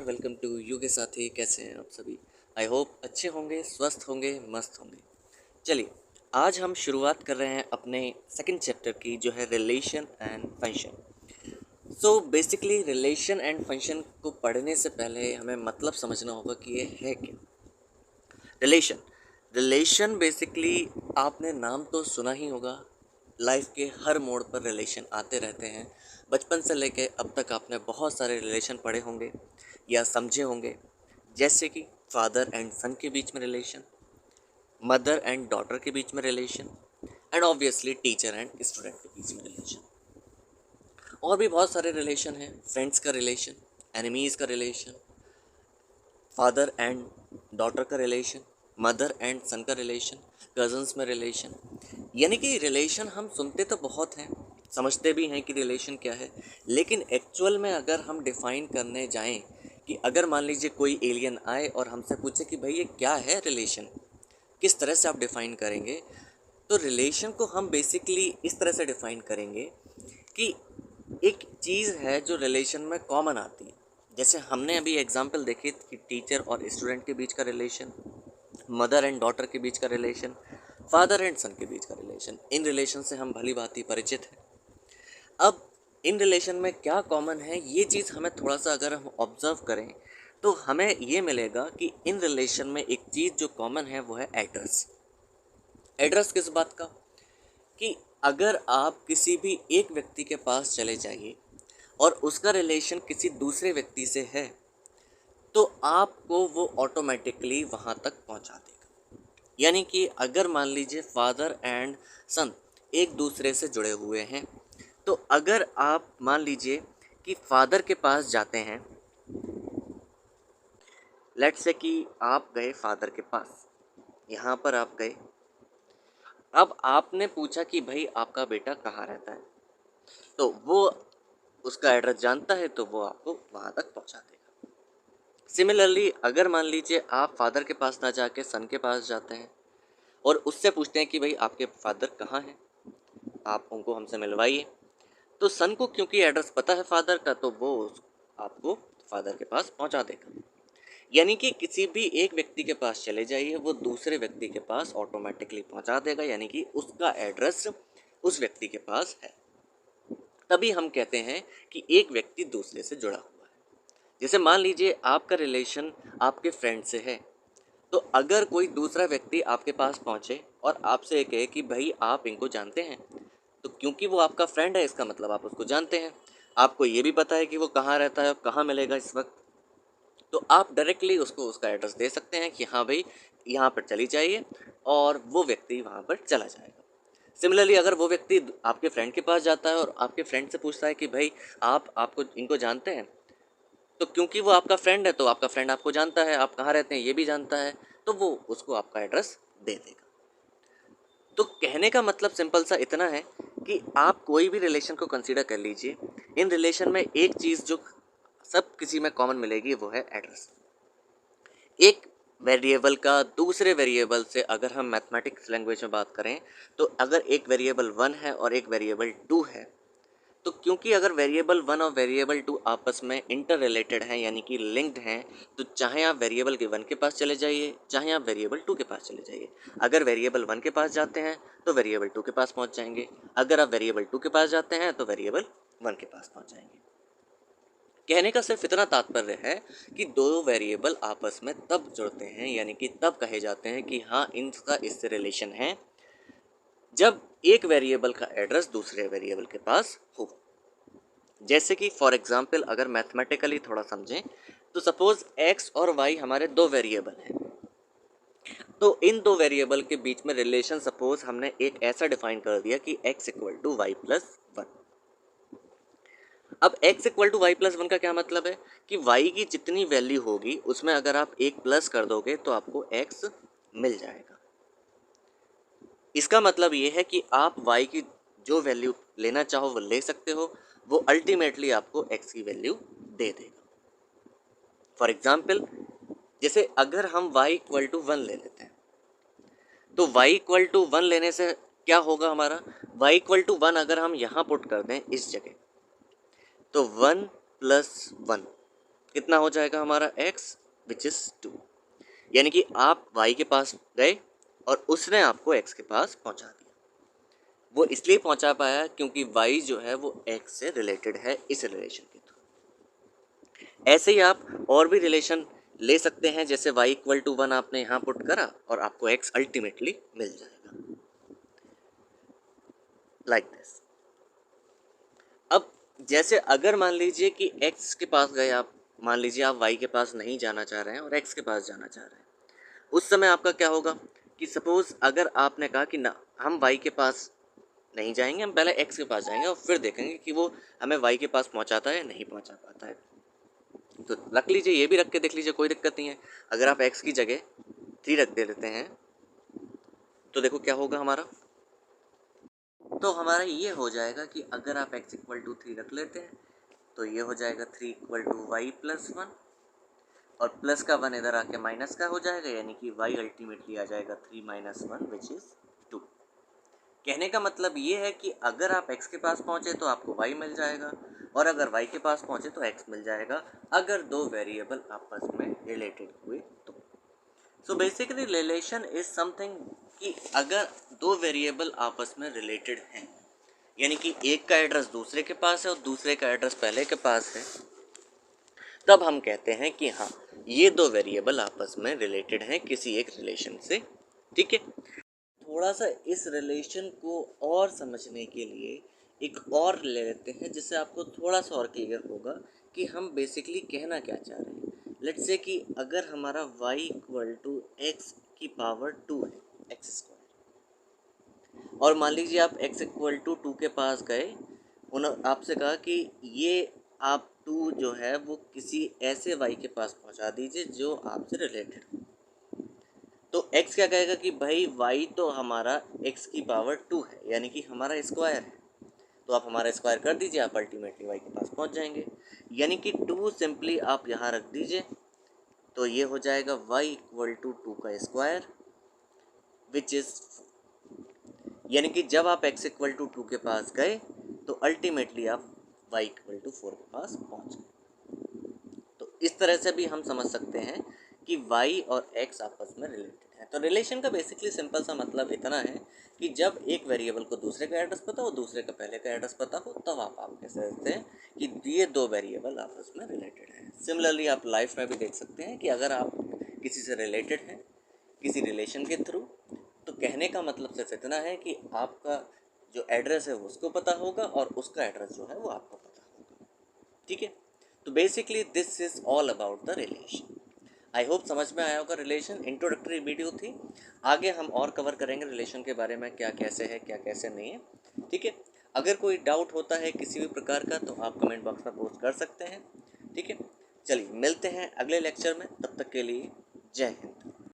Welcome to you के साथी। कैसे हैं आप सभी? आई होप अच्छे होंगे, स्वस्थ होंगे, मस्त होंगे। चलिए, आज हम शुरुआत कर रहे हैं अपने सेकंड चैप्टर की, जो है relation and function. So basically relation and function को पढ़ने से पहले हमें मतलब समझना होगा कि ये है क्या। रिलेशन रिलेशन बेसिकली आपने नाम तो सुना ही होगा। लाइफ के हर मोड़ पर रिलेशन आते रहते हैं। बचपन से लेके अब तक आपने बहुत सारे रिलेशन पढ़े होंगे या समझे होंगे, जैसे कि फादर एंड सन के बीच में रिलेशन, मदर एंड डॉटर के बीच में relation, and obviously teacher and student के बीच में रिलेशन। और भी बहुत सारे रिलेशन हैं। फ्रेंड्स का रिलेशन, एनिमीज़ का रिलेशन, फादर एंड डॉटर का रिलेशन, मदर एंड सन का रिलेशन, कजन्स में रिलेशन। यानी कि रिलेशन हम सुनते तो बहुत हैं, समझते भी हैं कि रिलेशन क्या है, लेकिन एक्चुअल में अगर हम डिफ़ाइन करने जाएं कि अगर मान लीजिए कोई एलियन आए और हमसे पूछे कि भाई ये क्या है रिलेशन, किस तरह से आप डिफ़ाइन करेंगे, तो रिलेशन को हम बेसिकली इस तरह से डिफ़ाइन करेंगे कि एक चीज़ है जो रिलेशन में कॉमन आती है। जैसे हमने अभी एग्जांपल देखे कि टीचर और स्टूडेंट के बीच का रिलेशन, मदर एंड डॉटर के बीच का रिलेशन, फादर एंड सन के बीच का रिलेशन। इन रिलेशन से हम भली भांति परिचित हैं। अब इन रिलेशन में क्या कॉमन है, ये चीज़ हमें थोड़ा सा अगर हम ऑब्जर्व करें तो हमें ये मिलेगा कि इन रिलेशन में एक चीज़ जो कॉमन है वो है एड्रेस। एड्रेस किस बात का? कि अगर आप किसी भी एक व्यक्ति के पास चले जाइए और उसका रिलेशन किसी दूसरे व्यक्ति से है, तो आपको वो ऑटोमेटिकली वहाँ तक पहुँचा देगा। यानी कि अगर मान लीजिए फादर एंड सन एक दूसरे से जुड़े हुए हैं, तो अगर आप मान लीजिए कि फादर के पास जाते हैं, लेट्स से कि आप गए फादर के पास, यहाँ पर आप गए, अब आपने पूछा कि भाई आपका बेटा कहाँ रहता है, तो वो उसका एड्रेस जानता है, तो वो आपको वहाँ तक पहुँचा देगा। सिमिलरली अगर मान लीजिए आप फादर के पास ना जाके सन के पास जाते हैं और उससे पूछते हैं कि भाई आपके फादर कहाँ हैं, आप उनको हमसे मिलवाइए, तो सन को क्योंकि एड्रेस पता है फादर का, तो वो आपको फादर के पास पहुंचा देगा। यानी कि किसी भी एक व्यक्ति के पास चले जाइए, वो दूसरे व्यक्ति के पास ऑटोमेटिकली पहुंचा देगा, यानी कि उसका एड्रेस उस व्यक्ति के पास है। तभी हम कहते हैं कि एक व्यक्ति दूसरे से जुड़ा हुआ है। जैसे मान लीजिए आपका रिलेशन आपके फ्रेंड से है, तो अगर कोई दूसरा व्यक्ति आपके पास पहुंचे और आपसे कहे कि भाई आप इनको जानते हैं, तो क्योंकि वो आपका फ्रेंड है, इसका मतलब आप उसको जानते हैं। आपको ये भी पता है कि वो कहाँ रहता है, कहाँ मिलेगा इस वक्त, तो आप डायरेक्टली उसको उसका एड्रेस दे सकते हैं कि हाँ भाई यहाँ पर चली जाइए, और वो व्यक्ति वहाँ पर चला जाएगा। सिमिलरली अगर वो व्यक्ति आपके फ्रेंड के पास जाता है और आपके फ्रेंड से पूछता है कि भाई आपको इनको जानते हैं, तो क्योंकि वो आपका फ्रेंड है, तो आपका फ्रेंड आपको जानता है, आप कहाँ रहते हैं ये भी जानता है, तो वो उसको आपका एड्रेस दे देगा। तो कहने का मतलब सिंपल सा इतना है कि आप कोई भी रिलेशन को कंसीडर कर लीजिए, इन रिलेशन में एक चीज़ जो सब किसी में कॉमन मिलेगी वो है एड्रेस। एक वेरिएबल का दूसरे वेरिएबल से अगर हम मैथमेटिक्स लैंग्वेज में बात करें, तो अगर एक वेरिएबल 1 है और एक वेरिएबल 2 है, तो क्योंकि अगर वेरिएबल 1 और वेरिएबल 2 आपस में इंटर रिलेटेड हैं, यानी कि लिंक्ड हैं, तो चाहे आप वेरिएबल के 1 के पास चले जाइए, चाहे आप वेरिएबल 2 के पास चले जाइए, अगर वेरिएबल 1 के पास जाते हैं तो वेरिएबल 2 के पास पहुंच जाएंगे, अगर आप वेरिएबल 2 के पास जाते हैं तो वेरिएबल 1 के पास पहुंच जाएंगे। कहने का सिर्फ इतना तात्पर्य है कि दो वेरिएबल आपस में तब जुड़ते हैं, यानी कि तब कहे जाते हैं कि हाँ इनका इससे रिलेशन है, जब एक वेरिएबल का एड्रेस दूसरे वेरिएबल के पास हो। जैसे कि फॉर एग्जांपल अगर मैथमेटिकली थोड़ा समझें, तो सपोज x और y हमारे दो वेरिएबल हैं, तो इन दो वेरिएबल के बीच में रिलेशन सपोज हमने एक ऐसा डिफाइन कर दिया कि x equal to Y plus one. अब x equal to Y plus one का क्या मतलब है कि y की जितनी वैल्यू होगी उसमें अगर आप एक प्लस कर दोगे तो आपको x मिल जाएगा। इसका मतलब ये है कि आप y की जो वैल्यू लेना चाहो वो ले सकते हो, वो अल्टीमेटली आपको x की वैल्यू दे देगा। फॉर एग्जाम्पल जैसे अगर हम y इक्वल टू वन ले लेते हैं, तो y इक्वल टू वन लेने से क्या होगा हमारा, y इक्वल टू वन अगर हम यहाँ पुट कर दें इस जगह, तो वन प्लस वन कितना हो जाएगा हमारा x विच इज़ 2। यानी कि आप y के पास गए और उसने आपको x के पास पहुंचा दिया। वो इसलिए पहुंचा पाया क्योंकि y जो है वो x से रिलेटेड है इस रिलेशन के थ्रू। ऐसे ही आप और भी रिलेशन ले सकते हैं, जैसे y इक्वल टू 1 आपने यहाँ पुट करा और आपको x अल्टीमेटली मिल जाएगा, लाइक दिस। अब जैसे अगर मान लीजिए कि x के पास गए आप, मान लीजिए आप y के पास नहीं जाना चाह रहे हैं और x के पास जाना चाह रहे हैं, उस समय आपका क्या होगा कि सपोज अगर आपने कहा कि ना हम y के पास नहीं जाएंगे, हम पहले x के पास जाएंगे और फिर देखेंगे कि वो हमें y के पास पहुंचाता है या नहीं पहुंचा पाता है, तो रख लीजिए, ये भी रख के देख लीजिए, कोई दिक्कत नहीं है। अगर आप x की जगह 3 रख देते हैं तो देखो क्या होगा हमारा, तो हमारा ये हो जाएगा कि अगर आप x इक्वल टू 3 रख लेते हैं तो ये हो जाएगा 3 इक्वल टू वाई प्लस 1, और प्लस का 1 इधर आके माइनस का हो जाएगा, यानी कि y अल्टीमेटली आ जाएगा 3 माइनस 1 विच इज़ 2। कहने का मतलब ये है कि अगर आप x के पास पहुंचे तो आपको y मिल जाएगा, और अगर y के पास पहुंचे तो x मिल जाएगा, अगर दो वेरिएबल आपस में रिलेटेड हुए तो। So basically relation is something कि अगर दो वेरिएबल आपस में रिलेटेड हैं, यानी कि एक का एड्रेस दूसरे के पास है और दूसरे का एड्रेस पहले के पास है, तब हम कहते हैं कि हाँ ये दो वेरिएबल आपस में रिलेटेड हैं किसी एक रिलेशन से। ठीक है, थोड़ा सा इस रिलेशन को और समझने के लिए एक और ले लेते हैं, जिससे आपको थोड़ा सा और क्लियर होगा कि हम बेसिकली कहना क्या चाह रहे हैं। लेट्स से कि अगर हमारा y इक्वल टू एक्स की पावर 2 है, एक्स स्क्वायर, और मान लीजिए आप x इक्वल टू 2 के पास गए, उन्होंने आपसे कहा कि ये आप 2 जो है वो किसी ऐसे y के पास पहुंचा दीजिए जो आपसे रिलेटेड हो, तो x क्या कहेगा कि भाई y तो हमारा x की पावर 2 है, यानी कि हमारा स्क्वायर है, तो आप हमारा स्क्वायर कर दीजिए, आप अल्टीमेटली y के पास पहुंच जाएंगे। यानी कि 2 सिंपली आप यहाँ रख दीजिए, तो ये हो जाएगा y इक्वल टू 2 का स्क्वायर विच इज़, यानी कि जब आप x इक्वल टू 2 के पास गए तो अल्टीमेटली आप y इक्वल टू 4 के पास पहुंच गए। तो इस तरह से भी हम समझ सकते हैं कि y और x आपस में रिलेटेड है। तो रिलेशन का बेसिकली सिंपल सा मतलब इतना है कि जब एक वेरिएबल को दूसरे का एड्रेस पता हो, दूसरे का पहले का एड्रेस पता हो, तब आप कह सकते हैं कि ये दो वेरिएबल आपस में रिलेटेड हैं। सिमिलरली आप लाइफ में भी देख सकते हैं कि अगर आप किसी से रिलेटेड हैं किसी रिलेशन के थ्रू, तो कहने का मतलब सिर्फ इतना है कि आपका जो एड्रेस है वो उसको पता होगा और उसका एड्रेस जो है वो आपको पता होगा। ठीक है, तो basically this is all about the relation. I hope समझ में आया होगा। रिलेशन इंट्रोडक्टरी वीडियो थी, आगे हम और कवर करेंगे रिलेशन के बारे में, क्या कैसे है क्या कैसे नहीं है। ठीक है, अगर कोई डाउट होता है किसी भी प्रकार का तो आप कमेंट बॉक्स में पोस्ट कर सकते हैं। ठीक है, चलिए मिलते हैं अगले लेक्चर में, तब तक के लिए जय हिंद।